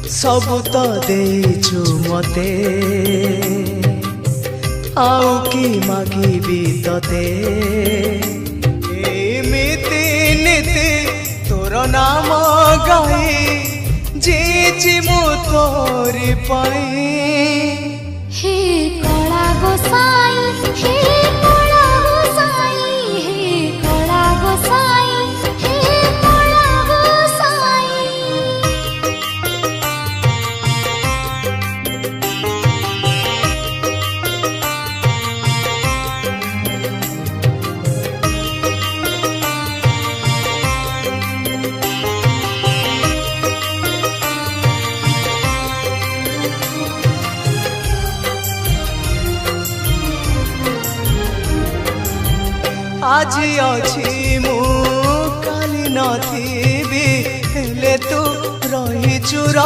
सब तो देचु मते आउ की मागिबी तते एमिति नीति तोर नाम गाई जीची मु तोरी पाई। हे कला गोसाई हे कला गोसाई हे कला गोसाई हे कला गोसाई। आज अच्छी मु काली नथी हेले तू रही चुरा